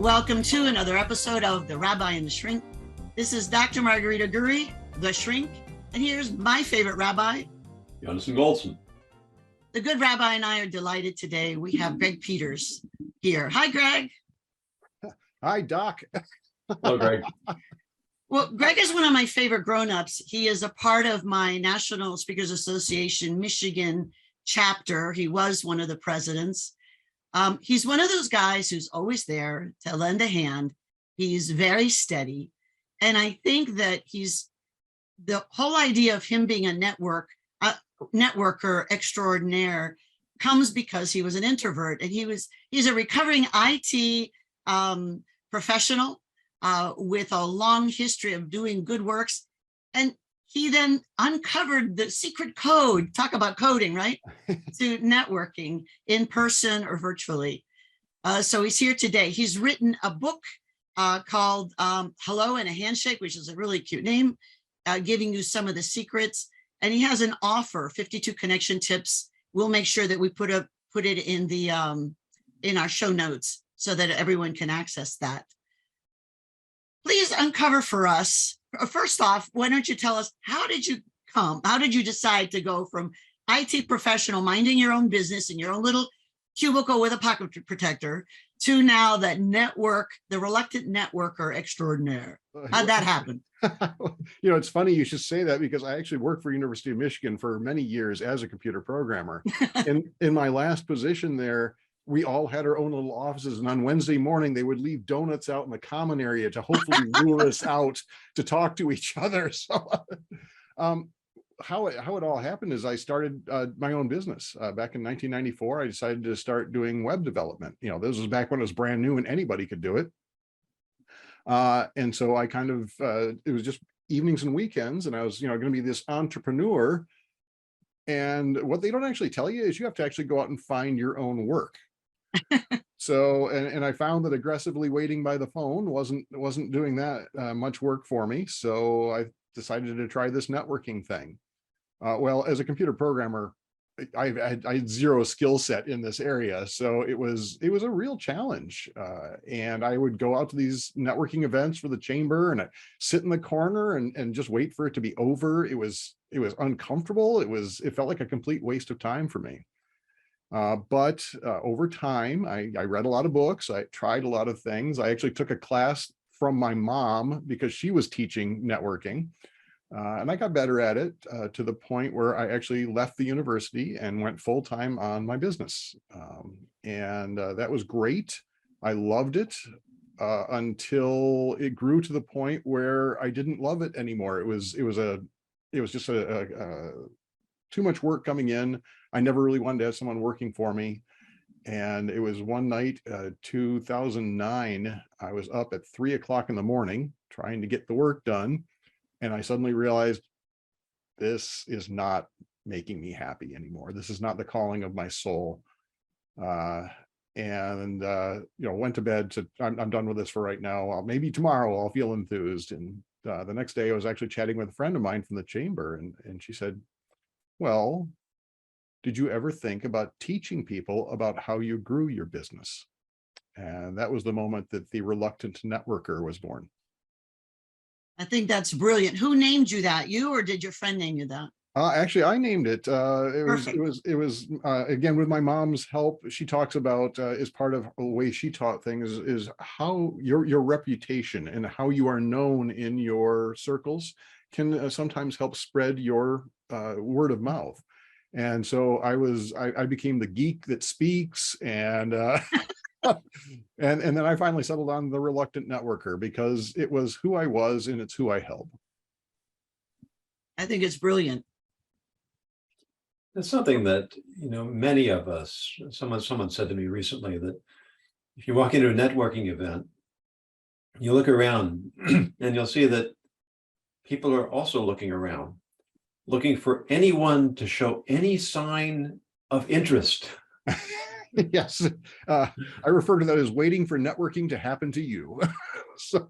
Welcome to another episode of The Rabbi and The Shrink. This is Dr. Margarita Gurri, The Shrink, and here's my favorite rabbi, Yonason Goldson. The good rabbi and I are delighted today. We have Greg Peters here. Hi, Greg. Hi, Doc. Hello, Greg. Well, Greg is one of my favorite grown-ups. He is a part of my National Speakers Association Michigan chapter. He was one of the presidents. He's one of those guys who's always there to lend a hand. He's very steady. And I think that the whole idea of him being a networker extraordinaire comes because he was an introvert, and he's a recovering IT professional with a long history of doing good works. And he then uncovered the secret code, talk about coding, right? To networking in person or virtually. So he's here today. He's written a book called Hello and a Handshake, which is a really cute name, giving you some of the secrets. And he has an offer, 52 connection tips. We'll make sure that we put it in the in our show notes so that everyone can access that. Please uncover for us. First off, why don't you tell us, how did you decide to go from IT professional, minding your own business in your own little cubicle with a pocket protector, to now the reluctant networker extraordinaire? How'd that happen? It's funny you should say that, because I actually worked for University of Michigan for many years as a computer programmer. In my last position there, we all had our own little offices, and on Wednesday morning, they would leave donuts out in the common area to hopefully lure us out to talk to each other. So how it all happened is I started my own business. Back in 1994, I decided to start doing web development. This was back when it was brand new and anybody could do it. And so I kind of, it was just evenings and weekends, and I was, going to be this entrepreneur. And what they don't actually tell you is you have to actually go out and find your own work. So, and I found that aggressively waiting by the phone wasn't doing that much work for me. So I decided to try this networking thing. Well, as a computer programmer, I had zero skill set in this area. So it was a real challenge. And I would go out to these networking events for the chamber, and I'd sit in the corner and just wait for it to be over. It was uncomfortable. It felt like a complete waste of time for me. But over time, I read a lot of books. I tried a lot of things. I actually took a class from my mom because she was teaching networking. And I got better at it to the point where I actually left the university and went full-time on my business. And that was great. I loved it until it grew to the point where I didn't love it anymore. It was just too much work coming in. I never really wanted to have someone working for me. And it was one night, 2009, I was up at 3 o'clock in the morning trying to get the work done. And I suddenly realized this is not making me happy anymore. This is not the calling of my soul. Went to bed. Said, I'm done with this for right now. Maybe tomorrow I'll feel enthused. And the next day I was actually chatting with a friend of mine from the chamber. And she said, well, did you ever think about teaching people about how you grew your business? And that was the moment that the reluctant networker was born. I think that's brilliant. Who named you that? You, or did your friend name you that? Actually, I named it. It was again, with my mom's help. She talks about as part of the way she taught things is how your reputation and how you are known in your circles can sometimes help spread your word of mouth. And so I became the geek that speaks, and and then I finally settled on the reluctant networker because it was who I was and it's who I help. I think it's brilliant. It's something that, many of us, someone said to me recently that if you walk into a networking event, you look around and you'll see that people are also looking around, looking for anyone to show any sign of interest. Yes, I refer to that as waiting for networking to happen to you. So,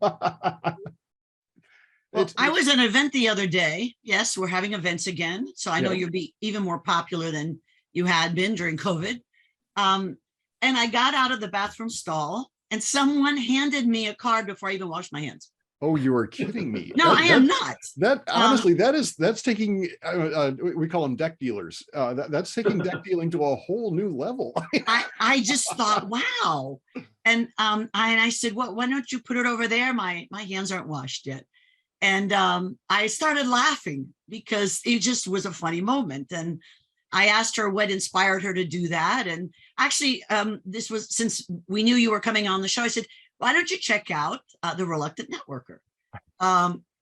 well, I was at an event the other day. Yes, we're having events again. So I know you'll be even more popular than you had been during COVID. And I got out of the bathroom stall and someone handed me a card before I even washed my hands. Oh, you are kidding me. No, I am not. That honestly, that's taking, we call them deck dealers. That's taking deck dealing to a whole new level. I just thought, wow. And I said, well, why don't you put it over there? My hands aren't washed yet. And I started laughing because it just was a funny moment. And I asked her what inspired her to do that. And actually, this was, since we knew you were coming on the show, I said, why don't you check out The Reluctant Networker?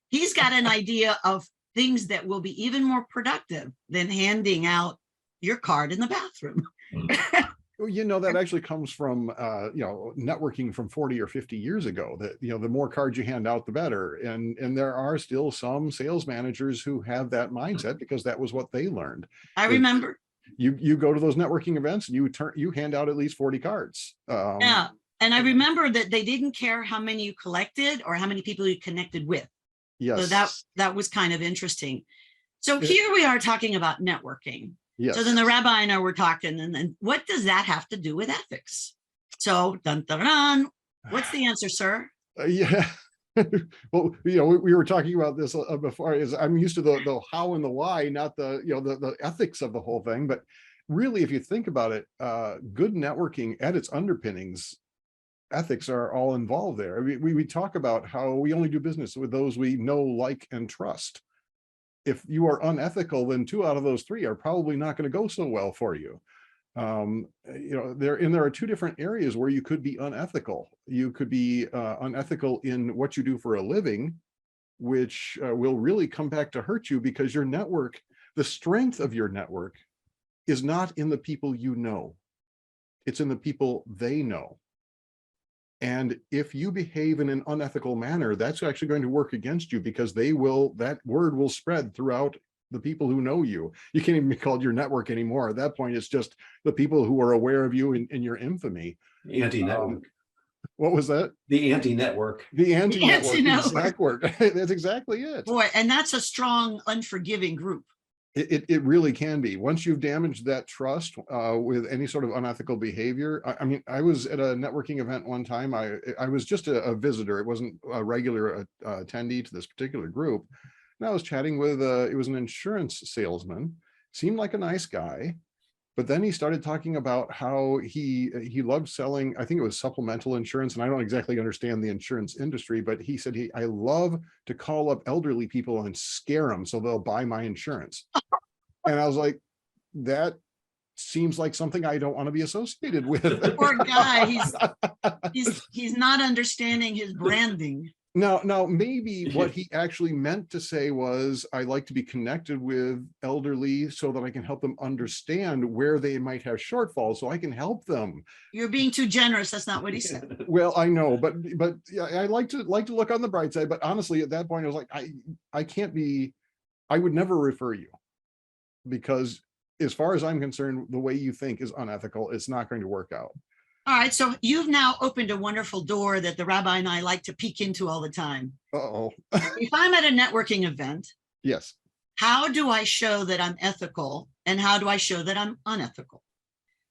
He's got an idea of things that will be even more productive than handing out your card in the bathroom. You know, that actually comes from, networking from 40 or 50 years ago, that, the more cards you hand out, the better. And there are still some sales managers who have that mindset because that was what they learned. I remember. You go to those networking events and you hand out at least 40 cards. Yeah. And I remember that they didn't care how many you collected or how many people you connected with. Yes. So that was kind of interesting. So here we are talking about networking. Yes. So then the rabbi and I were talking, and then what does that have to do with ethics? So dun, dun, dun, what's the answer, sir? Yeah. Well, we were talking about this before. Is I'm used to the how and the why, not the ethics of the whole thing. But really, if you think about it, good networking at its underpinnings, ethics are all involved there. We talk about how we only do business with those we know, like, and trust. If you are unethical, then 2 out of those 3 are probably not going to go so well for you. There are 2 different areas where you could be unethical. You could be unethical in what you do for a living, which will really come back to hurt you because your network, the strength of your network, is not in the people you know. It's in the people they know. And if you behave in an unethical manner, that's actually going to work against you because that word will spread throughout the people who know you. You can't even be called your network anymore. At that point, it's just the people who are aware of you in your infamy. Anti-network. What was that? The anti-network. The anti-network. Anti-network. That's exactly it. Boy, and that's a strong, unforgiving group. It really can be. Once you've damaged that trust with any sort of unethical behavior. I mean, I was at a networking event one time. I was just a visitor. It wasn't a regular attendee to this particular group. And I was chatting with, it was an insurance salesman, seemed like a nice guy. But then he started talking about how he loved selling, I think it was supplemental insurance, and I don't exactly understand the insurance industry, but he said, I love to call up elderly people and scare them so they'll buy my insurance. And I was like, that seems like something I don't want to be associated with. Poor guy, he's not understanding his branding. Now, maybe what he actually meant to say was, I like to be connected with elderly so that I can help them understand where they might have shortfalls so I can help them. You're being too generous. That's not what he said. Well, I know, but yeah, I like to look on the bright side. But honestly, at that point, I was like, I would never refer you, because as far as I'm concerned, the way you think is unethical. It's not going to work out. All right, so you've now opened a wonderful door that the rabbi and I like to peek into all the time. Uh-oh. If I'm at a networking event, Yes. how do I show that I'm ethical and how do I show that I'm unethical?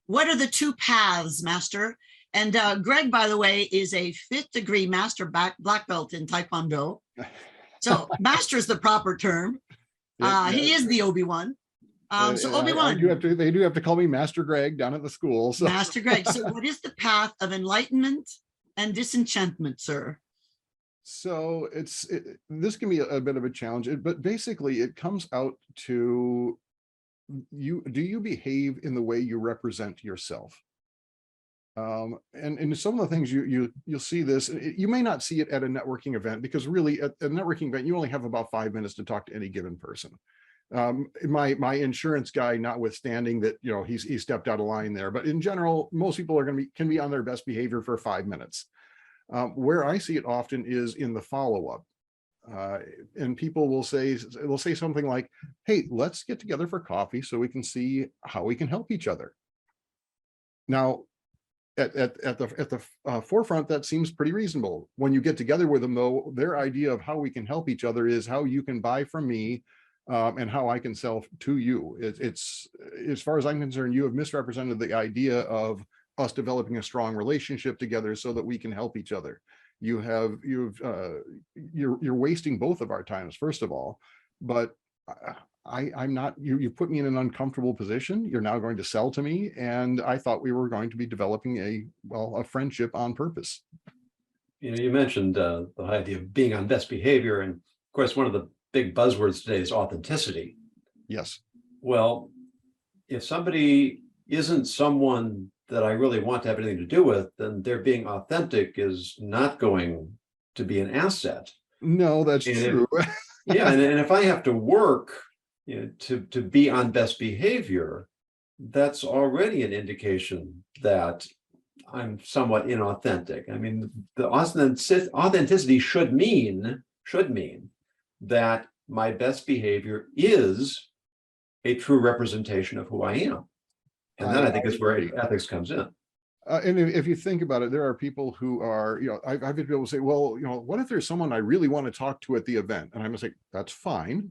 What are the 2 paths, Master? And Greg, by the way, is a 5th degree master black belt in Taekwondo. So Master is the proper term. He is the Obi-Wan. So Obi-Wan. They do have to call me Master Greg down at the school. So. Master Greg. So what is the path of enlightenment and disenchantment, sir? So this can be a bit of a challenge, but basically it comes out to do you behave in the way you represent yourself? And some of the things you'll see this, you may not see it at a networking event, because really at a networking event, you only have about 5 minutes to talk to any given person. My insurance guy, notwithstanding that, he stepped out of line there, but in general, most people can be on their best behavior for 5 minutes. Where I see it often is in the follow-up. And people will say something like, hey, let's get together for coffee so we can see how we can help each other. Now, at the forefront, that seems pretty reasonable. When you get together with them, though, their idea of how we can help each other is how you can buy from me and how I can sell to you. It's as far as I'm concerned, you have misrepresented the idea of us developing a strong relationship together so that we can help each other. You're wasting both of our times, first of all, but I'm not, you put me in an uncomfortable position. You're now going to sell to me. And I thought we were going to be developing a friendship on purpose. You mentioned the idea of being on best behavior. And of course, one of the big buzzwords today is authenticity. Yes. Well, if somebody isn't someone that I really want to have anything to do with, then their being authentic is not going to be an asset. No, that's true. Yeah, and if I have to work, to be on best behavior, that's already an indication that I'm somewhat inauthentic. I mean, the authenticity should mean that my best behavior is a true representation of who I am. And then I think is where ethics comes in. And if you think about it, there are people who are, I've had people say, well, what if there's someone I really want to talk to at the event? And I'm gonna say, that's fine.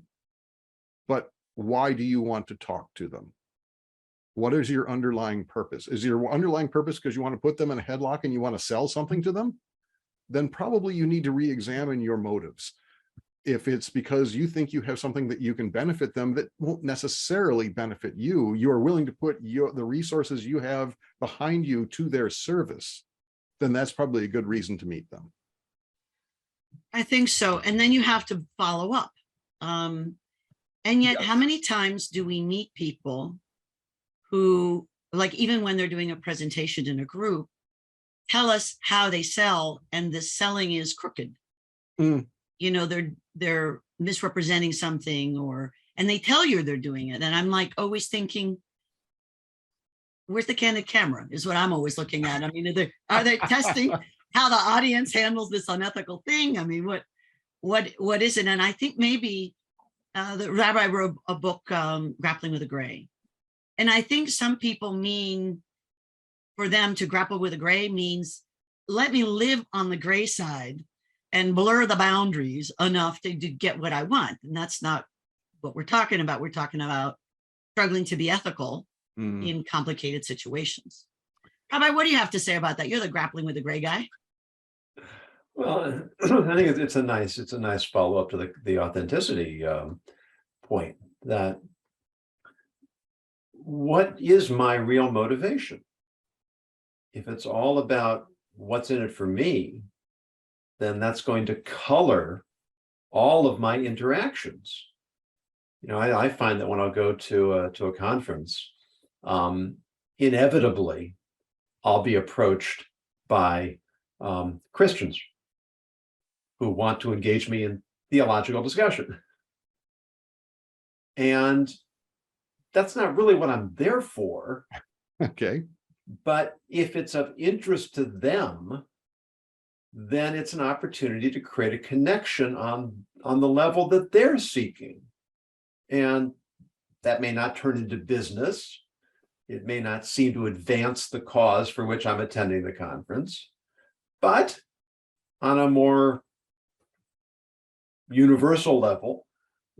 But why do you want to talk to them? What is your underlying purpose? Is your underlying purpose because you want to put them in a headlock and you want to sell something to them? Then probably you need to re-examine your motives. If it's because you think you have something that you can benefit them that won't necessarily benefit you, you are willing to put the resources you have behind you to their service, then that's probably a good reason to meet them. I think so. And then you have to follow up. And yet, how many times do we meet people who, like, even when they're doing a presentation in a group, tell us how they sell, and the selling is crooked. They're misrepresenting something, and they tell you they're doing it. And I'm like always thinking, where's the candid camera is what I'm always looking at. I mean, are they testing how the audience handles this unethical thing? I mean, what is it? And I think maybe the rabbi wrote a book, Grappling with the Gray. And I think some people mean for them to grapple with the gray means let me live on the gray side and blur the boundaries enough to get what I want. And that's not what we're talking about. We're talking about struggling to be ethical in complicated situations. Rabbi, what do you have to say about that? You're the grappling with the gray guy. Well, I think it's a nice follow-up to the authenticity point, that what is my real motivation? If it's all about what's in it for me, then that's going to color all of my interactions. I find that when I'll go to a conference, inevitably I'll be approached by Christians who want to engage me in theological discussion. And that's not really what I'm there for. Okay. But if it's of interest to them, then it's an opportunity to create a connection on the level that they're seeking. And that may not turn into business. It may not seem to advance the cause for which I'm attending the conference. But on a more universal level,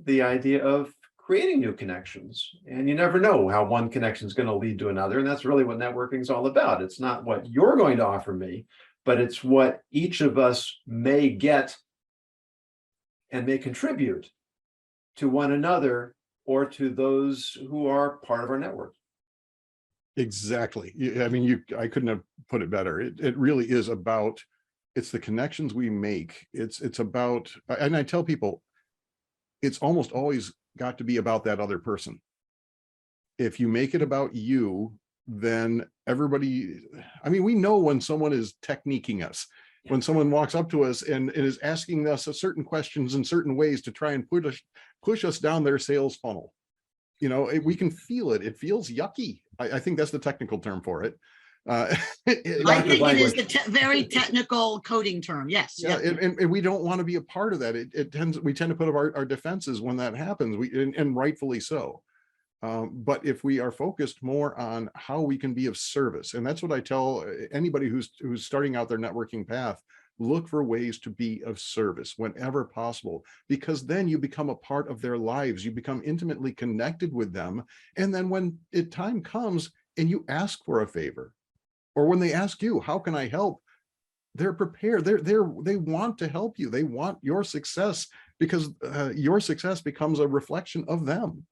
the idea of creating new connections, and you never know how one connection is going to lead to another. And that's really what networking is all about. It's not what you're going to offer me, but it's what each of us may get and may contribute to one another or to those who are part of our network. Exactly. I mean, I couldn't have put it better. It really is about, it's the connections we make. It's about, and I tell people, it's almost always got to be about that other person. If you make it about you, then everybody, I mean, we know when someone is techniquing us, when someone walks up to us and is asking us certain questions in certain ways to try and push us down their sales funnel. We can feel it. It feels yucky. I think that's the technical term for it. I think it is the very technical coding term. Yes. Yeah, and we don't want to be a part of that. We tend to put up our defenses when that happens. And rightfully so. But if we are focused more on how we can be of service, and that's what I tell anybody who's starting out their networking path, look for ways to be of service whenever possible, because then you become a part of their lives. You become intimately connected with them. And then when time comes and you ask for a favor, Or when they ask you, how can I help? They're prepared. They want to help you. They want your success, because your success becomes a reflection of them.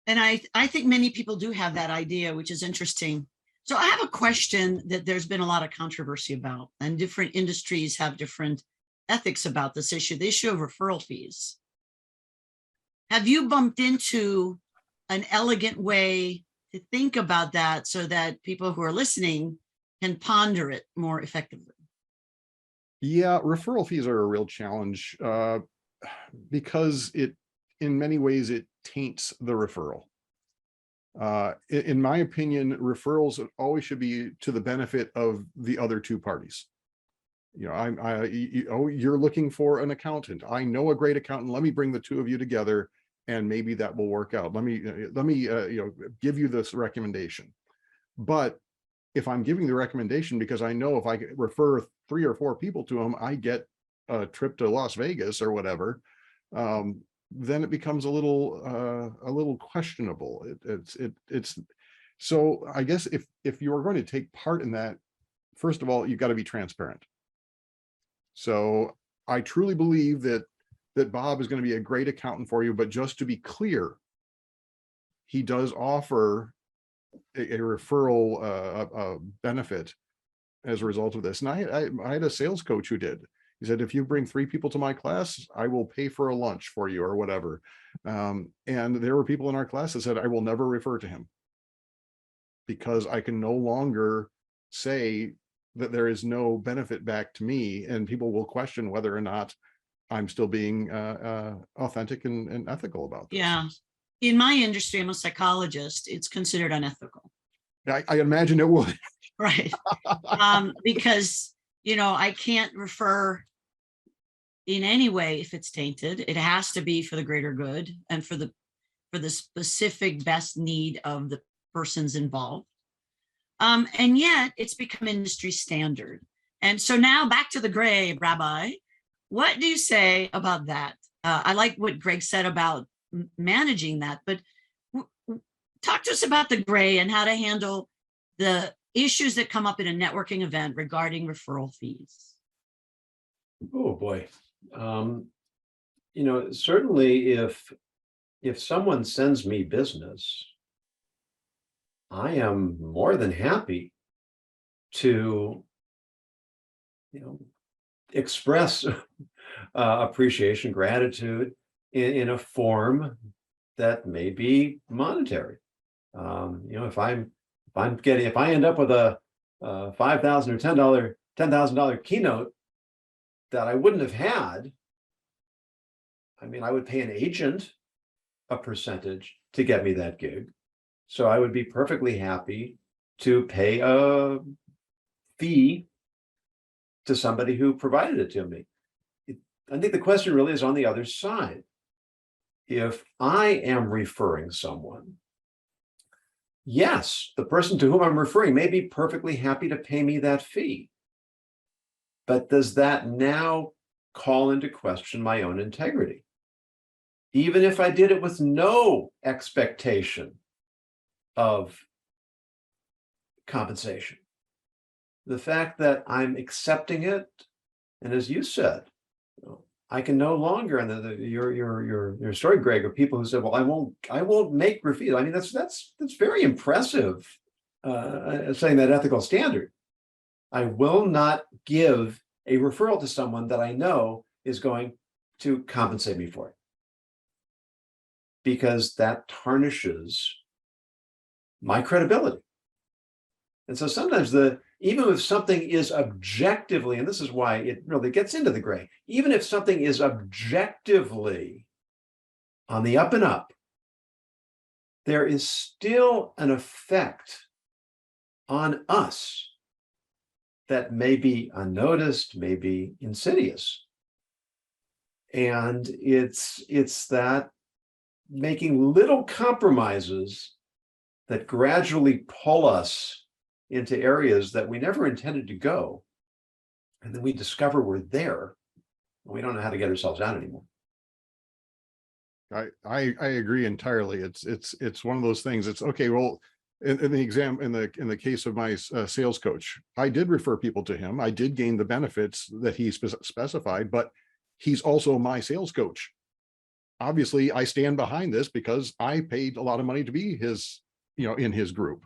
And I think many people do have that idea, which is interesting. So I have a question that there's been a lot of controversy about, and different industries have different ethics about this issue, the issue of referral fees. Have you bumped into an elegant way to think about that so that people who are listening can ponder it more effectively? Yeah, referral fees are a real challenge because in many ways, it taints the referral. In my opinion, referrals always should be to the benefit of the other two parties. You know, you're looking for an accountant. I know a great accountant. Let me bring the two of you together, and maybe that will work out. Let me give you this recommendation. But if I'm giving the recommendation because I know if I refer 3 or 4 people to them, I get a trip to Las Vegas or whatever, then it becomes a little questionable. It's so I guess if you're going to take part in that, first of all, you've got to be transparent. So I truly believe that Bob is going to be a great accountant for you, but just to be clear, he does offer a referral benefit as a result of this. And I had a sales coach who did. He said, if you bring 3 people to my class, I will pay for a lunch for you or whatever. And there were people in our class that said, I will never refer to him because I can no longer say that there is no benefit back to me, and people will question whether or not I'm still being authentic and ethical about this. Yeah. In my industry, I'm a psychologist. It's considered unethical. I imagine it would. Right. Because, I can't refer in any way if it's tainted. It has to be for the greater good and for the specific best need of the persons involved. And yet it's become industry standard. And so now back to the gray, Rabbi, what do you say about that? I like what Greg said about managing that, but talk to us about the gray and how to handle the issues that come up in a networking event regarding referral fees. Oh boy. Certainly if someone sends me business, I am more than happy to, express appreciation, gratitude in a form that may be monetary. If I end up with a $5,000 or $10,000 keynote that I wouldn't have had, I would pay an agent a percentage to get me that gig. So I would be perfectly happy to pay a fee to somebody who provided it to me. I think the question really is on the other side. If I am referring someone, yes, the person to whom I'm referring may be perfectly happy to pay me that fee. But does that now call into question my own integrity? Even if I did it with no expectation of compensation, the fact that I'm accepting it, and as you said, I can no longer, and your story, Greg, of people who said, "Well, I won't make referrals." That's very impressive, saying that ethical standard. I will not give a referral to someone that I know is going to compensate me for it, because that tarnishes my credibility. And so sometimes even if something is objectively, and this is why it really gets into the gray, even if something is objectively on the up and up, there is still an effect on us that may be unnoticed, may be insidious. And it's that making little compromises that gradually pull us into areas that we never intended to go. And then we discover we're there, and we don't know how to get ourselves out anymore. I agree entirely. It's one of those things. It's okay. Well, in the case of my sales coach, I did refer people to him. I did gain the benefits that he specified, but he's also my sales coach. Obviously, I stand behind this because I paid a lot of money to be his, in his group.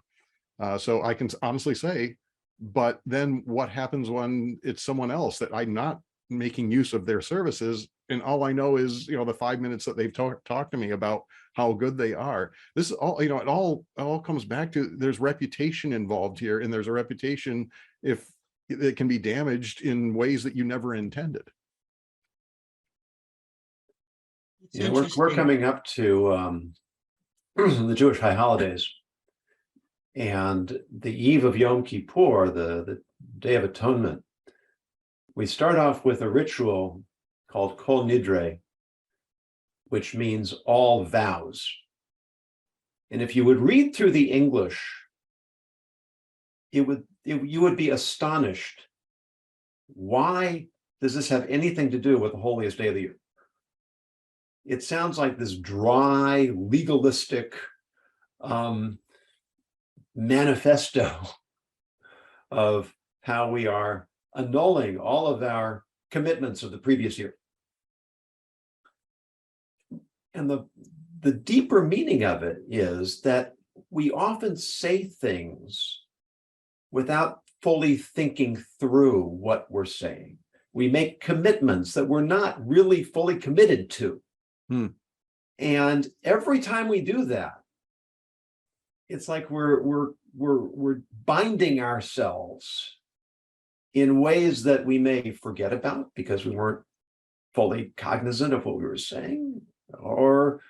So I can honestly say, but then what happens when it's someone else that I'm not making use of their services, and all I know is the 5 minutes that they've talked to me about how good they are. This is all, it all comes back to, there's reputation involved here, and there's a reputation if it can be damaged in ways that you never intended. Yeah, we're coming up to the Jewish high holidays, and the eve of Yom Kippur, the Day of Atonement. We start off with a ritual called Kol Nidre, which means all vows. And if you would read through the English, you would be astonished. Why does this have anything to do with the holiest day of the year? It sounds like this dry, legalistic manifesto of how we are annulling all of our commitments of the previous year. And the deeper meaning of it is that we often say things without fully thinking through what we're saying. We make commitments that we're not really fully committed to. And every time we do that, it's like we're binding ourselves in ways that we may forget about because we weren't fully cognizant of what we were saying, or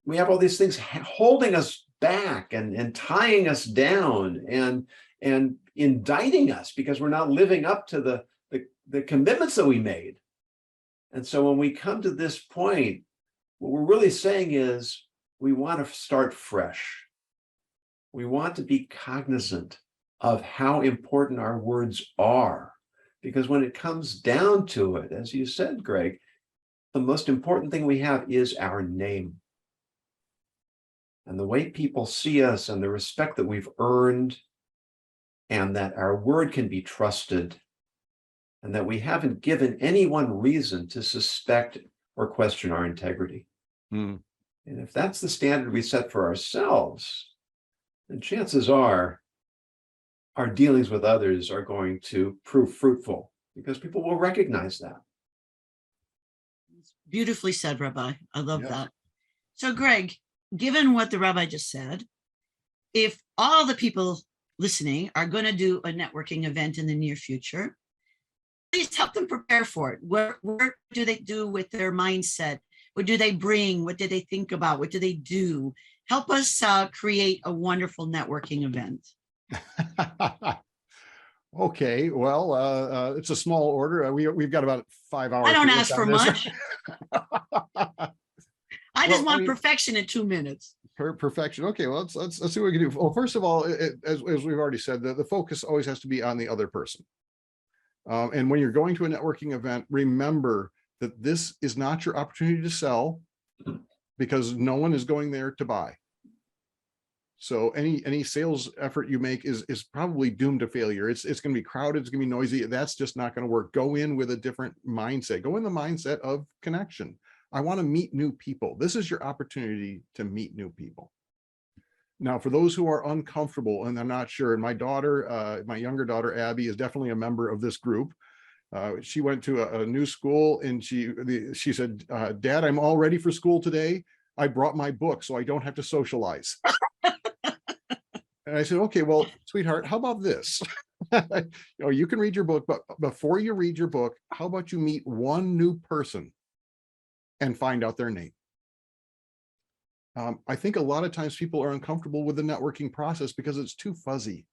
we have all these things holding us back and tying us down and indicting us because we're not living up to the commitments that we made. And so when we come to this point, what we're really saying is we want to start fresh. We want to be cognizant of how important our words are, because when it comes down to it, as you said, Greg, the most important thing we have is our name. And the way people see us and the respect that we've earned, and that our word can be trusted, and that we haven't given anyone reason to suspect or question our integrity. And if that's the standard we set for ourselves, then chances are our dealings with others are going to prove fruitful because people will recognize that. Beautifully said, Rabbi. I love Yes. that. So, Greg, given what the Rabbi just said, if all the people listening are going to do a networking event in the near future, please help them prepare for it. What do they do with their mindset? What do they bring? What do they think about? What do they do? Help us create a wonderful networking event. Okay, well, it's a small order. We've got about 5 hours. I don't to work ask on for this. much. I just Well, want perfection in 2 minutes. Perfection. Okay, well, let's see what we can do. Well, first of all, as we've already said, the focus always has to be on the other person. And when you're going to a networking event, remember that this is not your opportunity to sell, because no one is going there to buy. So any sales effort you make is probably doomed to failure. It's going to be crowded. It's going to be noisy. That's just not going to work. Go in with a different mindset. Go in the mindset of connection. I want to meet new people. This is your opportunity to meet new people. Now, for those who are uncomfortable and they're not sure, and my daughter, my younger daughter, Abby, is definitely a member of this group. She went to a new school, and she said, Dad, I'm all ready for school today. I brought my book so I don't have to socialize. And I said, okay, well, sweetheart, how about this? You can read your book, but before you read your book, how about you meet one new person and find out their name? I think a lot of times people are uncomfortable with the networking process because it's too fuzzy.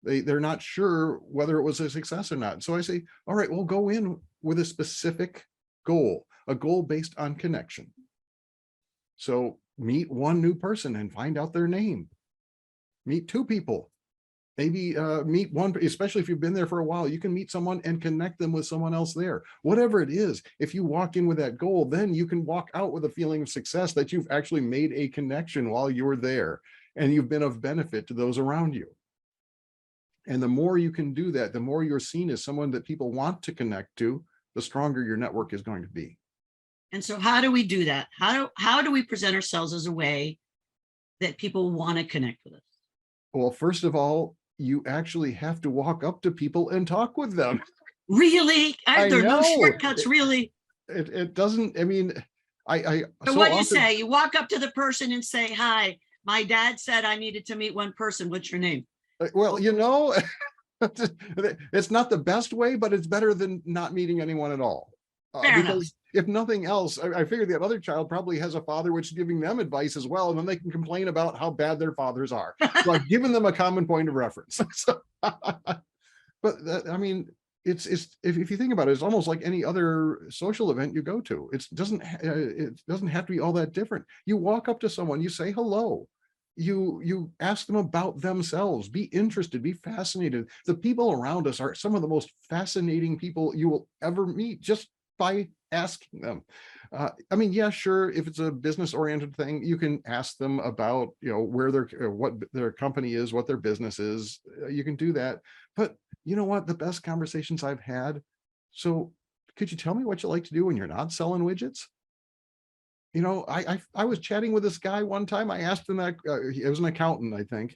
They're not sure whether it was a success or not. So I say, all right, we'll go in with a specific goal, a goal based on connection. So meet one new person and find out their name. Meet 2 people. Maybe meet one, especially if you've been there for a while, you can meet someone and connect them with someone else there. Whatever it is, if you walk in with that goal, then you can walk out with a feeling of success that you've actually made a connection while you were there. and you've been of benefit to those around you. And the more you can do that, the more you're seen as someone that people want to connect to, the stronger your network is going to be. And so how do we do that? How do we present ourselves as a way that people want to connect with us? Well, first of all, you actually have to walk up to people and talk with them. Really? There are no know. shortcuts, really. It doesn't, I mean, So so what do you often- say? You walk up to the person and say, hi, my dad said I needed to meet one person. What's your name? Well, you know, it's not the best way, but it's better than not meeting anyone at all. Fair enough. Because if nothing else, I figure the other child probably has a father which is giving them advice as well, and then they can complain about how bad their fathers are. So I've given them a common point of reference. So, but I mean, it's if you think about it, it's almost like any other social event you go to. It doesn't have to be all that different. You walk up to someone, you say hello. You ask them about themselves, be interested, be fascinated. The people around us are some of the most fascinating people you will ever meet just by asking them. I mean, yeah, sure. If it's a business oriented thing, you can ask them about, where what their company is, what their business is. You can do that. But you know what? The best conversations I've had. So could you tell me what you like to do when you're not selling widgets? I was chatting with this guy one time. I asked him that he was an accountant, I think.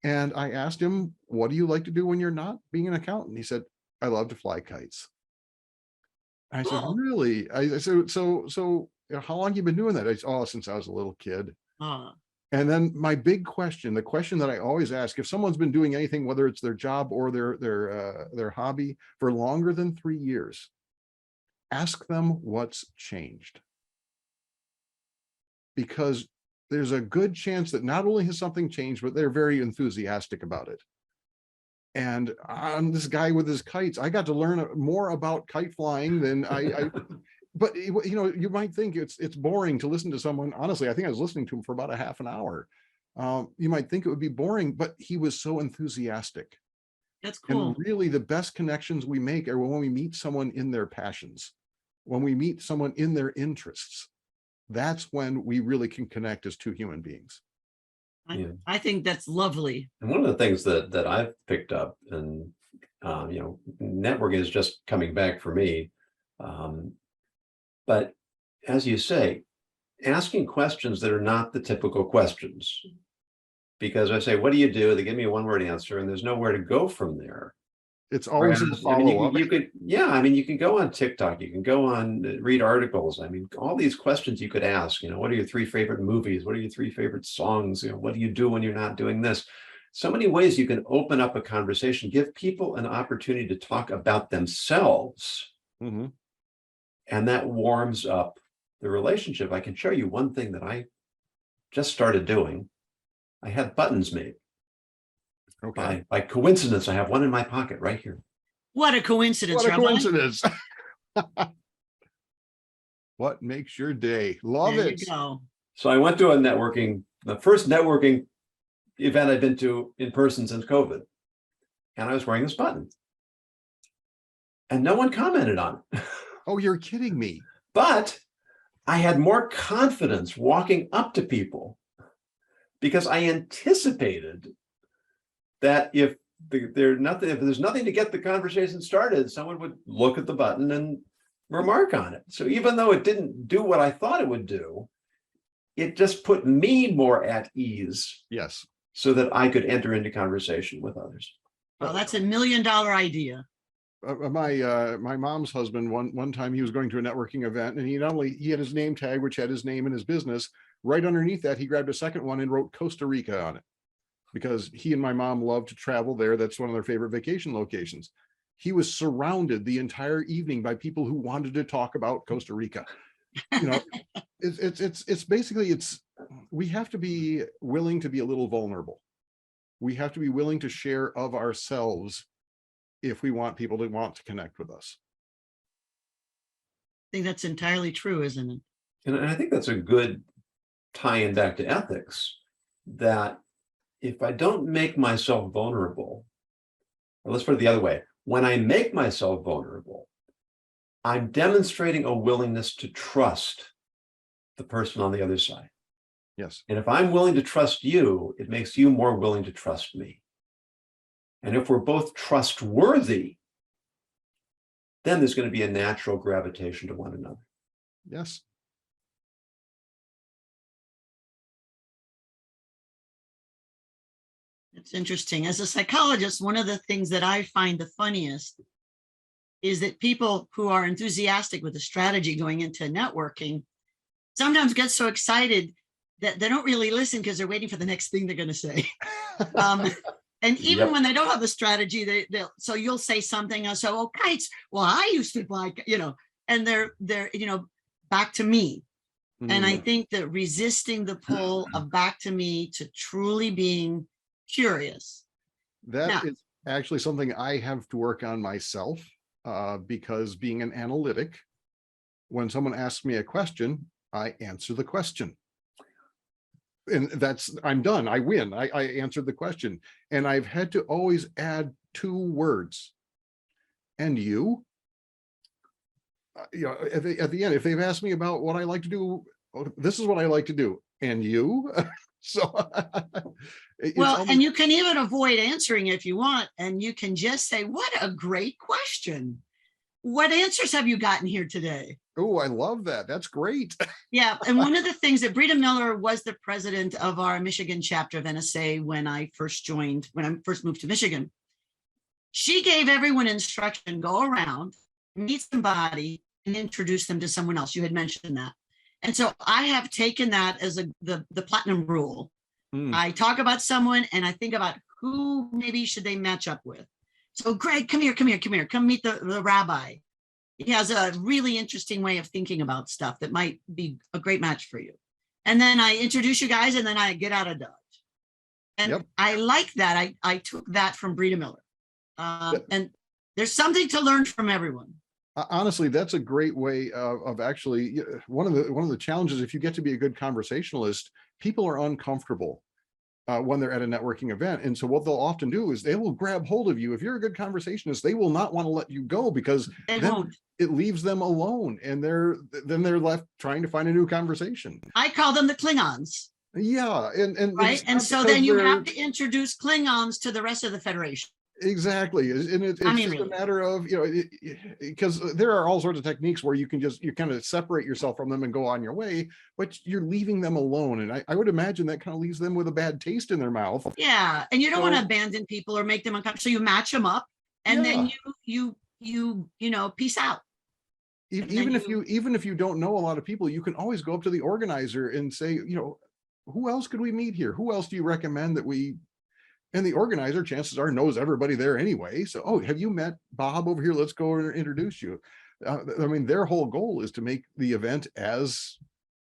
And I asked him, what do you like to do when you're not being an accountant? He said, I love to fly kites. I said, Oh. really? I said, so how long have you been doing that? I said, oh, since I was a little kid. And then my big question, the question that I always ask, if someone's been doing anything, whether it's their job or their hobby for longer than 3 years, ask them what's changed. Because there's a good chance that not only has something changed, but they're very enthusiastic about it. And on this guy with his kites, I got to learn more about kite flying than I but you might think it's boring to listen to someone. Honestly, I think I was listening to him for about a half an hour. You might think it would be boring, but he was so enthusiastic. That's cool. And really the best connections we make are when we meet someone in their passions, when we meet someone in their interests. That's when we really can connect as two human beings. I think that's lovely. And one of the things that I've picked up, and networking is just coming back for me. But as you say, asking questions that are not the typical questions, because I say, what do you do? They give me a one-word answer, and there's nowhere to go from there. It's always a follow-up. You can go on TikTok, you can go on, read articles. I mean, all these questions you could ask, what are your 3 favorite movies? What are your 3 favorite songs? What do you do when you're not doing this? So many ways you can open up a conversation, give people an opportunity to talk about themselves. Mm-hmm. And that warms up the relationship. I can show you one thing that I just started doing. I had buttons made. Okay. By coincidence, I have one in my pocket right here. What a coincidence. What a coincidence. What makes your day? Love there it. You go. So I went to the first networking event I've been to in person since COVID. And I was wearing this button. And no one commented on it. Oh, you're kidding me. But I had more confidence walking up to people because I anticipated that if there's nothing to get the conversation started, someone would look at the button and remark on it. So even though it didn't do what I thought it would do, it just put me more at ease. Yes. So that I could enter into conversation with others. Well, that's $1 million idea. My mom's husband, one time he was going to a networking event, and he had his name tag, which had his name and his business. Right underneath that, he grabbed a second one and wrote Costa Rica on it, because he and my mom love to travel there. That's one of their favorite vacation locations. He was surrounded the entire evening by people who wanted to talk about Costa Rica. It's basically, we have to be willing to be a little vulnerable. We have to be willing to share of ourselves if we want people to want to connect with us. I think that's entirely true, isn't it? And I think that's a good tie-in back to ethics, that if I don't make myself vulnerable, or let's put it the other way, when I make myself vulnerable, I'm demonstrating a willingness to trust the person on the other side. Yes. And if I'm willing to trust you, it makes you more willing to trust me. And if we're both trustworthy, then there's going to be a natural gravitation to one another. Yes. It's interesting. As a psychologist, one of the things that I find the funniest is that people who are enthusiastic with a strategy going into networking sometimes get so excited that they don't really listen because they're waiting for the next thing they're going to say. And even when they don't have a strategy, so you'll say something, and so, oh, kites, well, I used to like, and they're, back to me. And I think that resisting the pull of back to me to truly being curious. That is actually something I have to work on myself, because being an analytic, when someone asks me a question, I answer the question. And I'm done. I win. I answered the question. And I've had to always add 2 words. And you? At the end, if they've asked me about what I like to do, this is what I like to do. And you? So well, and you can even avoid answering if you want, and you can just say, what a great question. What answers have you gotten here today? Oh, I love that. That's great. Yeah. And one of the things that Brita Miller was the president of our Michigan chapter of NSA when I first moved to Michigan. She gave everyone instruction, go around, meet somebody, and introduce them to someone else. You had mentioned that. And so I have taken that as the platinum rule. I talk about someone and I think about who maybe should they match up with. So Greg, come here, come meet the rabbi. He has a really interesting way of thinking about stuff that might be a great match for you. And then I introduce you guys and then I get out of Dodge. And I like that. I took that from Brita Miller. And there's something to learn from everyone. Honestly, that's a great way of actually, one of the challenges, if you get to be a good conversationalist, people are uncomfortable when they're at a networking event. And so what they'll often do is they will grab hold of you. If you're a good conversationalist, they will not want to let you go because then it leaves them alone and then they're left trying to find a new conversation. I call them the Klingons. Yeah. And right. And so then you have to introduce Klingons to the rest of the Federation. Exactly. And it's just really a matter of, because there are all sorts of techniques where you kind of separate yourself from them and go on your way, but you're leaving them alone. And I would imagine that kind of leaves them with a bad taste in their mouth. Yeah. And you don't want to abandon people or make them uncomfortable. So you match them up and then you peace out. Even if you don't know a lot of people, you can always go up to the organizer and say, who else could we meet here? Who else do you recommend that we? And the organizer, chances are, knows everybody there anyway. So, oh, have you met Bob over here? Let's go and introduce you. I mean, their whole goal is to make the event as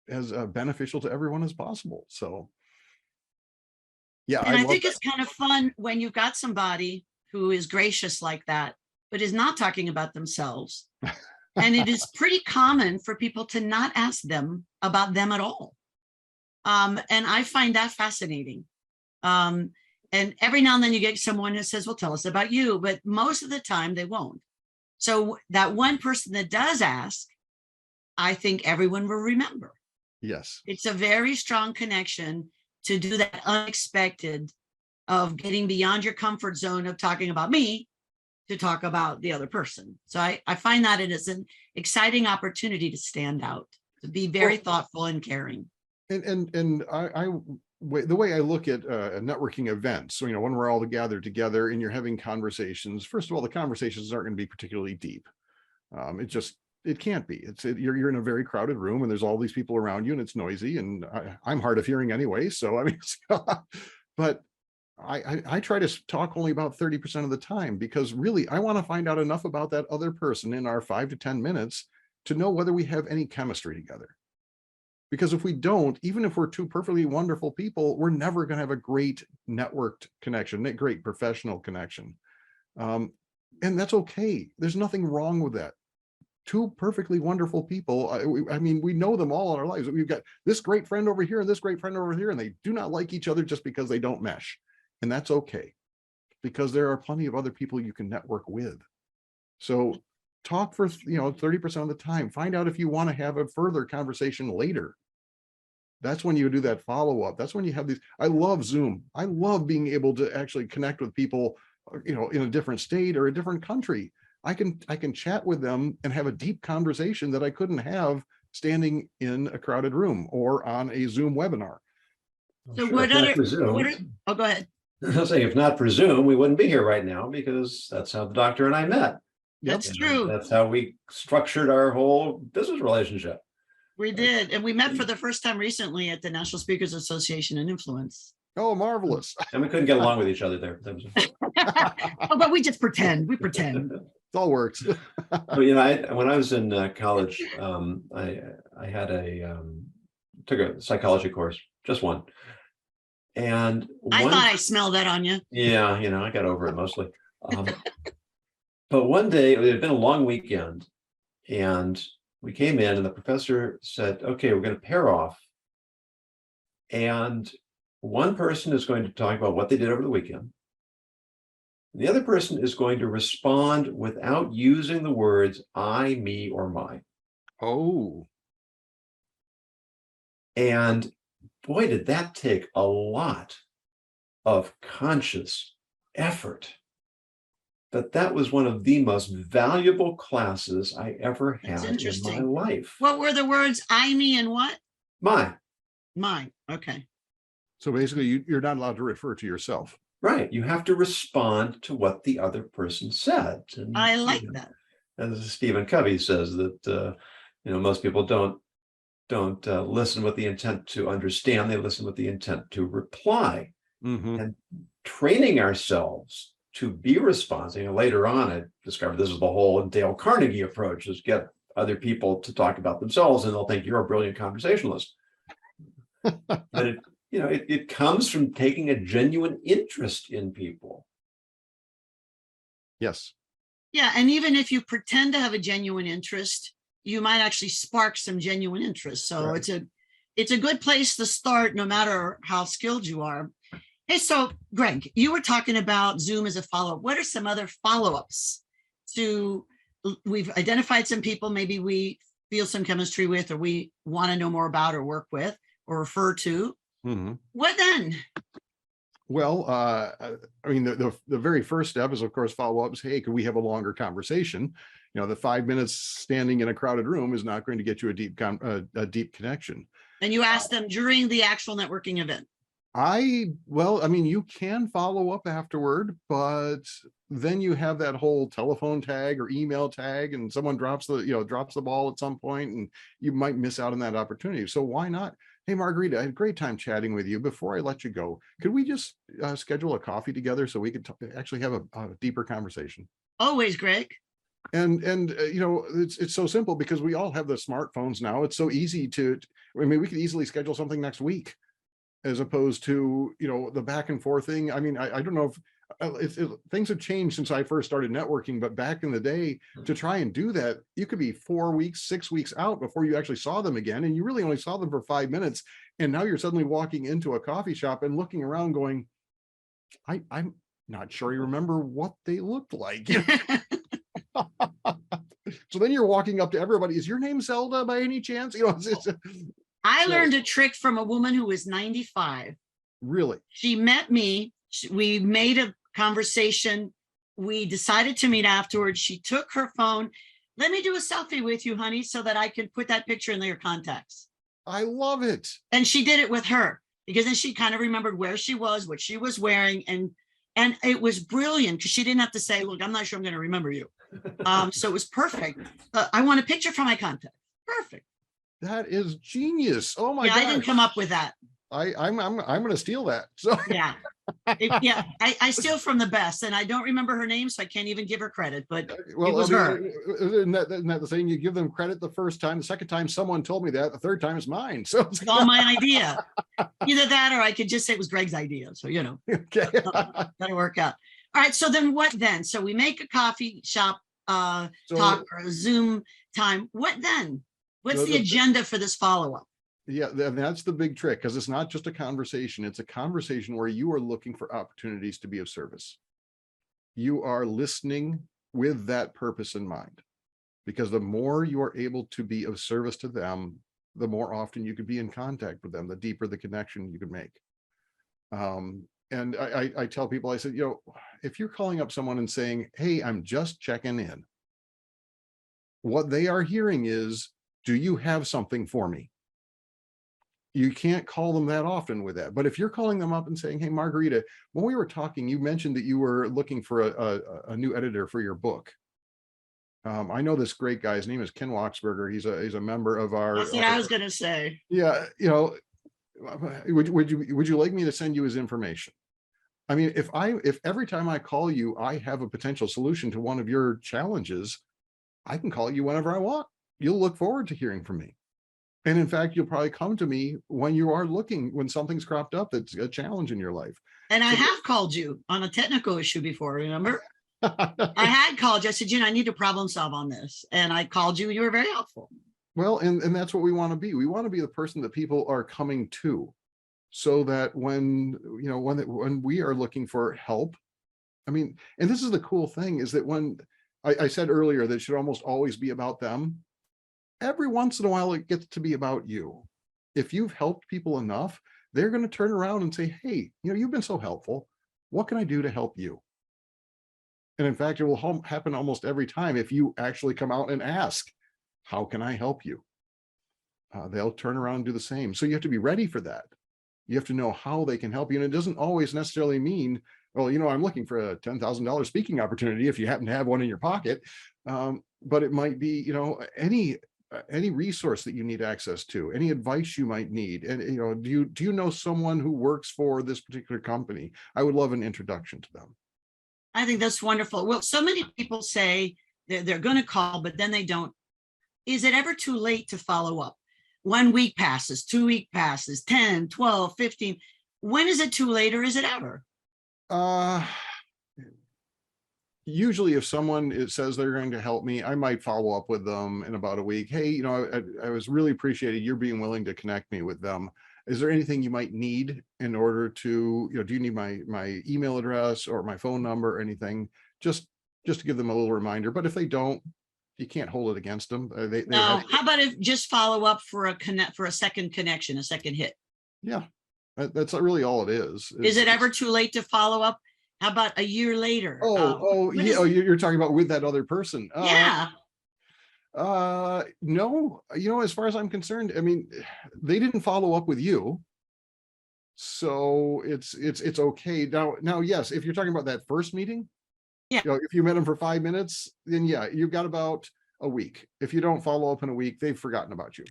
beneficial to everyone as possible. So, yeah. And I think it's kind of fun when you've got somebody who is gracious like that, but is not talking about themselves. And it is pretty common for people to not ask them about them at all. And I find that fascinating. And every now and then you get someone who says, well, tell us about you, but most of the time they won't. So that one person that does ask, I think everyone will remember. Yes. It's a very strong connection to do that unexpected of getting beyond your comfort zone of talking about me to talk about the other person. So I find that it is an exciting opportunity to stand out, to be very thoughtful and caring. And the way I look at a networking event, so, when we're all gathered together and you're having conversations, first of all, the conversations aren't going to be particularly deep. It can't be. You're in a very crowded room and there's all these people around you and it's noisy and I'm hard of hearing anyway. So, I mean, but I try to talk only about 30% of the time because really I want to find out enough about that other person in our 5 to 10 minutes to know whether we have any chemistry together. Because if we don't, even if we're 2 perfectly wonderful people, we're never going to have a great networked connection, a great professional connection. And that's okay. There's nothing wrong with that. 2 perfectly wonderful people. I mean, we know them all in our lives. We've got this great friend over here and this great friend over here, and they do not like each other just because they don't mesh. And that's okay, because there are plenty of other people you can network with. So talk for 30% of the time. Find out if you want to have a further conversation later. That's when you do that follow-up. That's when you have these. I love Zoom. I love being able to actually connect with people, in a different state or a different country. I can chat with them and have a deep conversation that I couldn't have standing in a crowded room or on a Zoom webinar. So Sure, what if not other, for Zoom, what are, oh, go ahead. I'll say if not for Zoom, we wouldn't be here right now because that's how the doctor and I met. That's And true. that's how we structured our whole business relationship. We did. And we met for the first time recently at the National Speakers Association and Influence. Oh, marvelous. And we couldn't get along with each other there. Oh, but we just pretend. We pretend. It all works. Well, when I was in college, I had took a psychology course, just one. And I thought I smelled that on you. yeah, I got over it mostly. But one day, it had been a long weekend, and we came in, and the professor said, "Okay, we're going to pair off, and one person is going to talk about what they did over the weekend. The other person is going to respond without using the words I, me, or my." Oh, And boy, did that take a lot of conscious effort. But that was one of the most valuable classes I ever That's had in my interesting. life. What were the words I, me, and what? My, Mine. Okay. so basically you're not allowed to refer to yourself. right. You have to respond to what the other person said. And, I like that. as Stephen Covey says, that most people don't listen with the intent to understand. They listen with the intent to reply. Mhm. And training ourselves to be responsive. Later on, I discovered this is the whole Dale Carnegie approach: is get other people to talk about themselves, and they'll think you're a brilliant conversationalist. But it comes from taking a genuine interest in people. Yes. Yeah. And even if you pretend to have a genuine interest, you might actually spark some genuine interest. So Right. it's a good place to start, no matter how skilled you are. Hey, so Greg, you were talking about Zoom as a follow-up. What are some other follow-ups we've identified some people maybe we feel some chemistry with, or we want to know more about, or work with, or refer to? Mhm. What then? Well, I mean, the very first step is, of course, follow-ups. Hey, could we have a longer conversation? The 5 minutes standing in a crowded room is not going to get you a deep connection. And you ask them during the actual networking event. Well, I mean, you can follow up afterward, but then you have that whole telephone tag or email tag, and someone drops the ball at some point, and you might miss out on that opportunity. So why not? Hey, Margarita, I had a great time chatting with you. Before I let you go, could we just schedule a coffee together so we could actually have a deeper conversation? Always, Greg. And it's so simple because we all have the smartphones now. It's so easy we could easily schedule something next week, as opposed to the back and forth thing. I mean, I don't know if things have changed since I first started networking, but back in the day, to try and do that, you could be 4 weeks, 6 weeks out before you actually saw them again, and you really only saw them for 5 minutes. And now you're suddenly walking into a coffee shop and looking around going, I'm not sure you remember what they looked like. So then you're walking up to everybody. Is your name Zelda by any chance? I learned a trick from a woman who was 95. Really? She met me. We made a conversation. We decided to meet afterwards. She took her phone. Let me do a selfie with you, honey, so that I can put that picture in your contacts. I love it. And she did it with her, because then she kind of remembered where she was, what she was wearing. And it was brilliant, because she didn't have to say, look, I'm not sure I'm going to remember you. So it was perfect. I want a picture from my contact. Perfect. That is genius. Oh my Yeah, gosh. I didn't come up with that. I'm going to steal that. So Yeah. I steal from the best, and I don't remember her name, so I can't even give her credit, but it was her. Isn't that the saying? You give them credit the first time, the second time someone told me that, the third time is mine. So It's all my idea. Either that, or I could just say it was Greg's idea. So, okay. that'll work out. All right. So then what then? So we make a coffee shop talk or a Zoom time. What then? What's the agenda for this follow-up? Yeah, that's the big trick, because it's not just a conversation. It's a conversation where you are looking for opportunities to be of service. You are listening with that purpose in mind, because the more you are able to be of service to them, the more often you could be in contact with them, the deeper the connection you could make. And I tell people, I said, if you're calling up someone and saying, hey, I'm just checking in, what they are hearing is, do you have something for me? You can't call them that often with that. But if you're calling them up and saying, hey, Margarita, when we were talking, you mentioned that you were looking for a new editor for your book. I know this great guy. His name is Ken Waxberger. He's a member of our. That's what I was going to say. Yeah, would you like me to send you his information? I mean, if every time I call you, I have a potential solution to one of your challenges, I can call you whenever I want. You'll look forward to hearing from me. And in fact, you'll probably come to me when you are looking, when something's cropped up that's a challenge in your life. And I have called you on a technical issue before, remember? I had called you. I said, I need to problem solve on this. And I called you and you were very helpful. Well, and that's what we want to be. We want to be the person that people are coming to, so that when we are looking for help, I mean, and this is the cool thing, is that when I said earlier that it should almost always be about them, every once in a while it gets to be about you. If you've helped people enough, they're going to turn around and say, hey, you've been so helpful. What can I do to help you? And in fact, it will happen almost every time if you actually come out and ask, how can I help you? They'll turn around and do the same. So you have to be ready for that. You have to know how they can help you. And it doesn't always necessarily mean, well, I'm looking for a $10,000 speaking opportunity if you happen to have one in your pocket. But it might be, any resource that you need access to, any advice you might need. And, do you know someone who works for this particular company? I would love an introduction to them. I think that's wonderful. Well, so many people say they're going to call, but then they don't. Is it ever too late to follow up? 1 week passes, 2 week passes, 10, 12, 15. When is it too late, or is it ever? Usually if someone says they're going to help me, I might follow up with them in about a week. Hey, I was really appreciated your being willing to connect me with them. Is there anything you might need in order to, do you need my email address or my phone number or anything? Just to give them a little reminder. But if they don't, you can't hold it against them. No. How about if just follow up for a second connection, a second hit? Yeah, that's really all it is. Is it ever too late to follow up? How about a year later? Yeah. You're talking about with that other person. Yeah. No, as far as I'm concerned, I mean, they didn't follow up with you. So it's okay. Now, yes, if you're talking about that first meeting, yeah, if you met them for 5 minutes, then yeah, you've got about a week. If you don't follow up in a week, they've forgotten about you.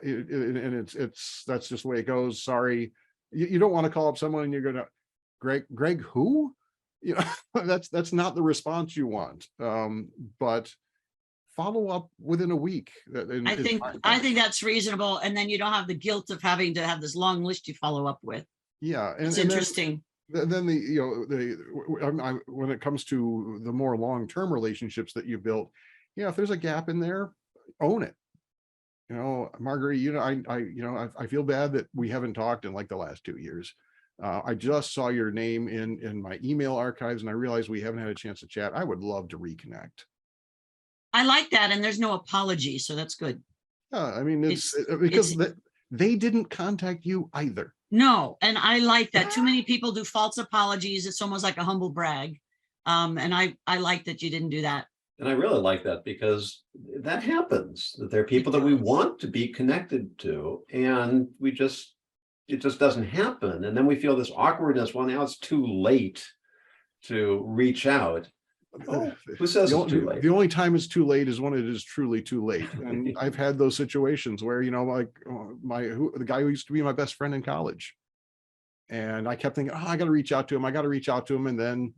And that's just the way it goes. Sorry. You don't want to call up someone and you're going to, Greg, who? That's not the response you want. But follow up within a week. I think that's reasonable. And then you don't have the guilt of having to have this long list you follow up with. Yeah. It's interesting. Then when it comes to the more long-term relationships that you've built, if there's a gap in there, own it. Marguerite, I feel bad that we haven't talked in like the last 2 years. I just saw your name in my email archives and I realized we haven't had a chance to chat. I would love to reconnect. I like that. And there's no apology. So that's good. Yeah, I mean, it's because they didn't contact you either. No. And I like that. Too many people do false apologies. It's almost like a humble brag. And I like that you didn't do that. And I really like that, because that happens, that there are people that we want to be connected to, and it just doesn't happen. And then we feel this awkwardness. Well, now it's too late to reach out. Oh, who says it's too late? The only time it's too late is when it is truly too late. And I've had those situations where, like the guy who used to be my best friend in college. And I kept thinking, I got to reach out to him. And then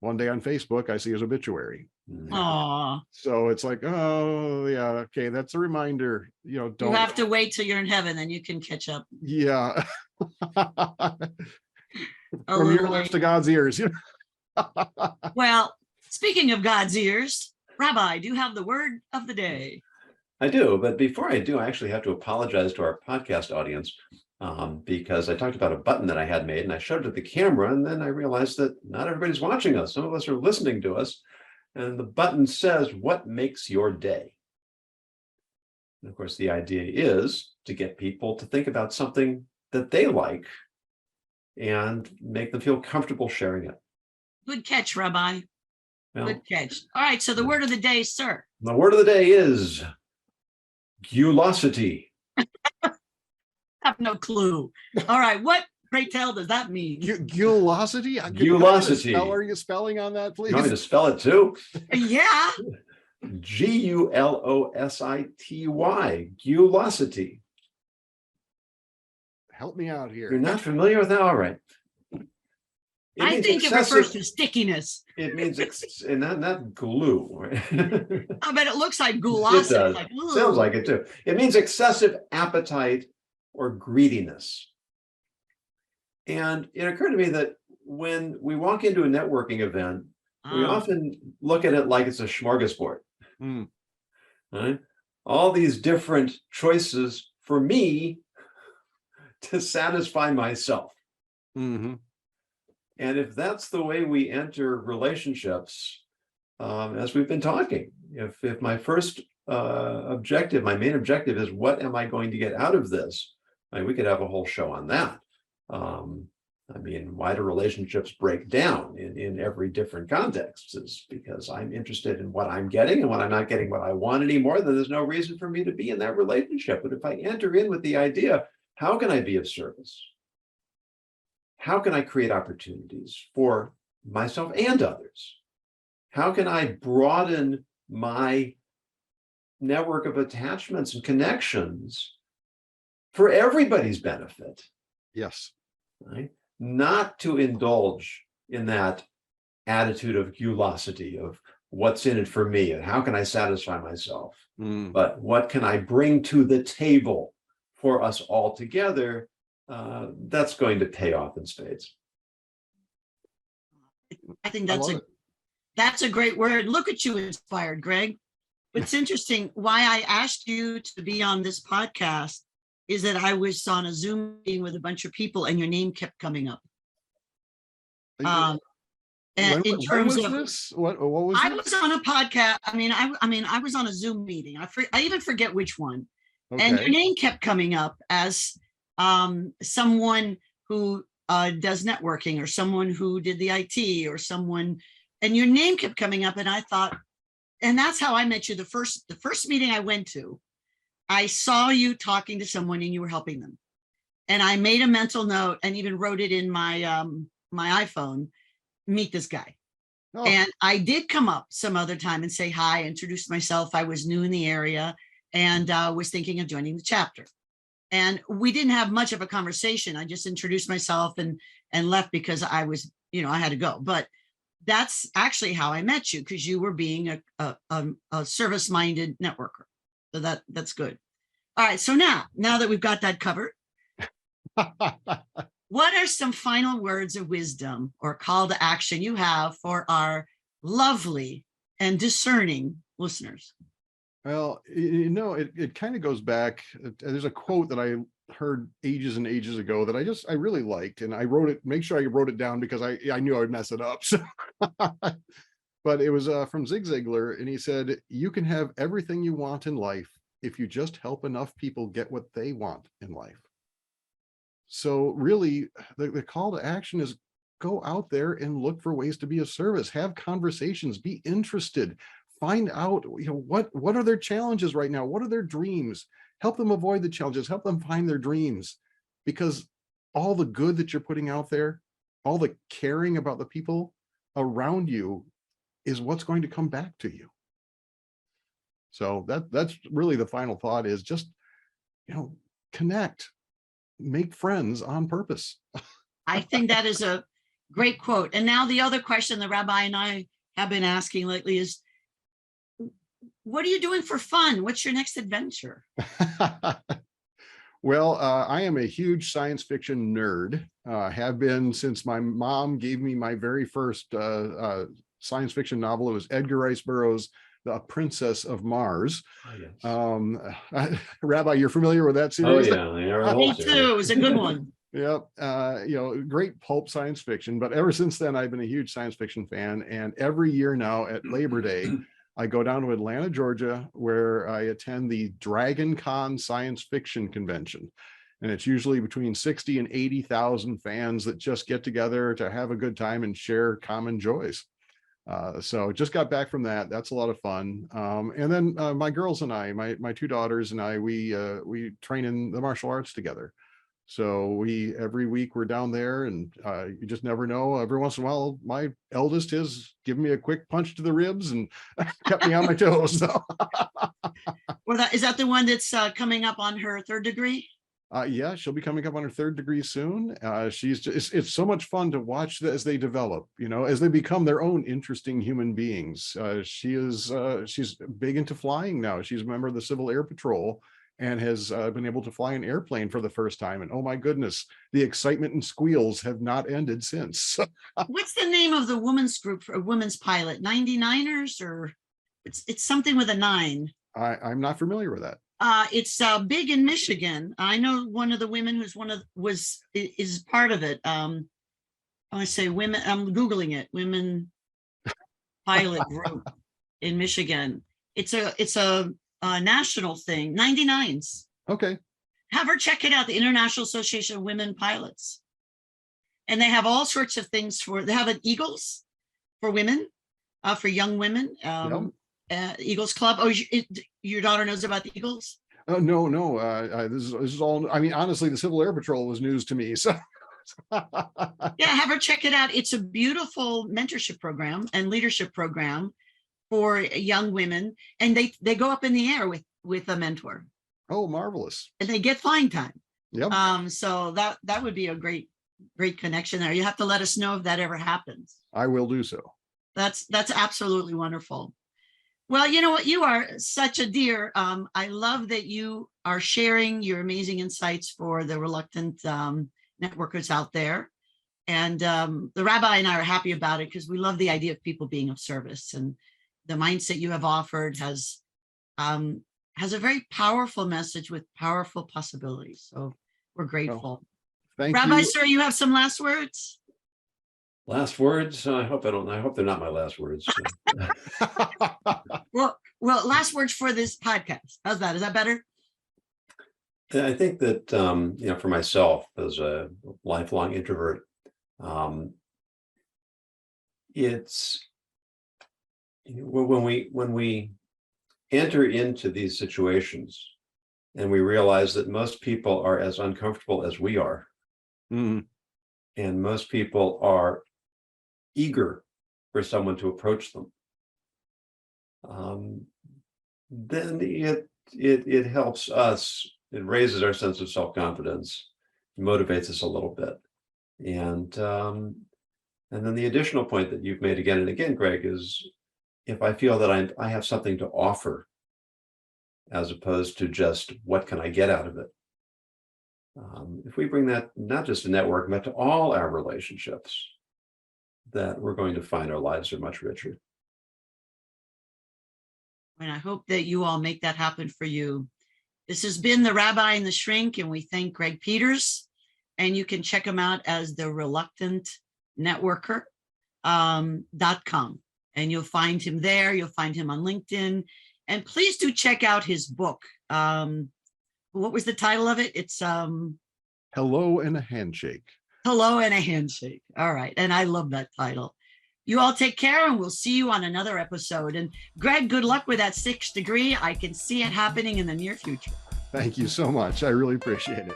one day on Facebook, I see his obituary. Aww. So it's like, oh yeah, okay, that's a reminder. Don't. You have to wait till you're in heaven, then you can catch up. Yeah. From your lips to God's ears. Well, speaking of God's ears, Rabbi, do you have the word of the day? I do, but before I do, I actually have to apologize to our podcast audience, because I talked about a button that I had made and I showed it to the camera, and then I realized that not everybody's watching us. Some of us are listening to us. And the button says, what makes your day? And of course, the idea is to get people to think about something that they like and make them feel comfortable sharing it. Good catch, Rabbi. Well, Good catch. All right. So the word of the day, sir. the word of the day is gulosity. I have no clue. All right. What, pray tell, does that mean? Gulosity? Gulosity. Are you spelling on that, please? You want me to spell it too? Yeah. Gulosity. Gulosity. Help me out You're here. not familiar with that? All right. I think it refers to stickiness. It means and not glue. Right? I bet it looks like It goulash. does. Like, Sounds like it too. It means excessive appetite or greediness. And it occurred to me that when we walk into a networking event, we often look at it like it's a smorgasbord. Right? All these different choices for me to satisfy myself. Mm-hmm. And if that's the way we enter relationships, as we've been talking, if my first objective, my main objective is what am I going to get out of this? I mean, we could have a whole show on that. I mean, why do relationships break down in every different context? Is because I'm interested in what I'm getting, and when I'm not getting what I want anymore, then there's no reason for me to be in that relationship. But if I enter in with the idea, how can I be of service? How can I create opportunities for myself and others? How can I broaden my network of attachments and connections for everybody's benefit? Yes. Right? Not to indulge in that attitude of gulosity of what's in it for me and how can I satisfy myself, but what can I bring to the table for us all together? That's going to pay off in spades. I think that's a great word. Look at you inspired, Greg. It's interesting why I asked you to be on this podcast is that I was on a Zoom meeting with a bunch of people and your name kept coming up. And in terms of this, what was I this? was on a podcast. I mean, I was on a Zoom meeting. I even forget which one. Okay. And your name kept coming up as someone who does networking or someone who did the IT or someone, and your name kept coming up. And I thought, and that's how I met you. The first meeting I went to, I saw you talking to someone and you were helping them. And I made a mental note and even wrote it in my my iPhone, meet this guy. Oh. And I did come up some other time and say hi, introduce myself. I was new in the area and was thinking of joining the chapter. And we didn't have much of a conversation. I just introduced myself and left because I was, I had to go. But that's actually how I met you, because you were being a service-minded networker. So that's good. All right. So now that we've got that covered, what are some final words of wisdom or call to action you have for our lovely and discerning listeners? Well, it kind of goes back. There's a quote that I heard ages and ages ago that I really liked, and I wrote it. Make sure I wrote it down because I knew I would mess it up. So, but it was from Zig Ziglar, and he said, "You can have everything you want in life if you just help enough people get what they want in life." So really, the call to action is go out there and look for ways to be of service, have conversations, be interested, find out, what are their challenges right now? What are their dreams? Help them avoid the challenges, help them find their dreams, because all the good that you're putting out there, all the caring about the people around you is what's going to come back to you. So that's really the final thought is just, connect. Make friends on purpose. I think that is a great quote. And now the other question the Rabbi and I have been asking lately is, what are you doing for fun? What's your next adventure? Well, I am a huge science fiction nerd. Have been since my mom gave me my very first science fiction novel. It was Edgar Rice Burroughs' The Princess of Mars. Oh, yes. Rabbi, you're familiar with that series? Oh yeah, me too. It was a good one. Yep. Great pulp science fiction. But ever since then, I've been a huge science fiction fan. And every year now at Labor Day, I go down to Atlanta, Georgia, where I attend the Dragon Con Science Fiction Convention. And it's usually between 60 and 80,000 fans that just get together to have a good time and share common joys. So just got back from that. That's a lot of fun. And then my girls and I, my two daughters and I, we train in the martial arts together. So every week we're down there, and you just never know. Every once in a while, my eldest has given me a quick punch to the ribs and kept me on my toes. So. Well, is that the one that's coming up on her third degree? Yeah, she'll be coming up on her third degree soon. It's so much fun to watch as they develop, as they become their own interesting human beings. She's big into flying now. She's a member of the Civil Air Patrol and has been able to fly an airplane for the first time. And oh my goodness, the excitement and squeals have not ended since. What's the name of the women's group for a women's pilot? 99ers, or it's something with a 9? I'm not familiar with that. It's big in Michigan. I know one of the women is part of it. I say women. I'm Googling it. Women pilot group in Michigan. It's a national thing. 99s. Okay. Have her check it out. The International Association of Women Pilots, and they have all sorts of things they have an Eagles for women, for young women. Eagles Club. Oh, your daughter knows about the Eagles? No. This is all. I mean, honestly, the Civil Air Patrol was news to me. So, yeah, have her check it out. It's a beautiful mentorship program and leadership program for young women, and they go up in the air with a mentor. Oh, marvelous! And they get flying time. Yep. So that would be a great connection there. You have to let us know if that ever happens. I will do so. That's absolutely wonderful. Well, you know what? You are such a dear. I love that you are sharing your amazing insights for the reluctant networkers out there. And the rabbi and I are happy about it because we love the idea of people being of service. And the mindset you have offered has a very powerful message with powerful possibilities. So we're grateful. Thank Rabbi, you. sir, you have some last words? Last words? I hope they're not my last words. Well, last words for this podcast. How's that? Is that better? I think that for myself as a lifelong introvert, it's when we enter into these situations and we realize that most people are as uncomfortable as we are, and most people are eager for someone to approach them, then it helps us. It raises our sense of self-confidence, motivates us a little bit, and then the additional point that you've made again and again, Greg, is if I feel that I have something to offer, as opposed to just what can I get out of it. If we bring that not just to network, but to all our relationships, that we're going to find our lives are much richer. And I hope that you all make that happen for you. This has been the Rabbi and the Shrink, and we thank Greg Peters. And you can check him out as the Reluctant Networker .com. And you'll find him there. You'll find him on LinkedIn. And please do check out his book. What was the title of it? It's Hello and a Handshake. Hello and a Handshake. All right. And I love that title. You all take care, and we'll see you on another episode. And Greg, good luck with that 6th degree. I can see it happening in the near future. Thank you so much. I really appreciate it.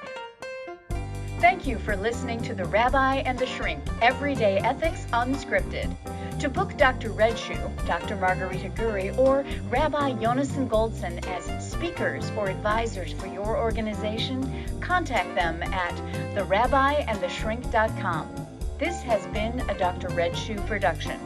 Thank you for listening to the Rabbi and the Shrink, Everyday Ethics Unscripted. To book Dr. Redshoe, Dr. Margarita Gurri, or Rabbi Yonason Goldson as speakers or advisors for your organization, contact them at therabbiandtheshrink.com. This has been a Dr. Redshoe production.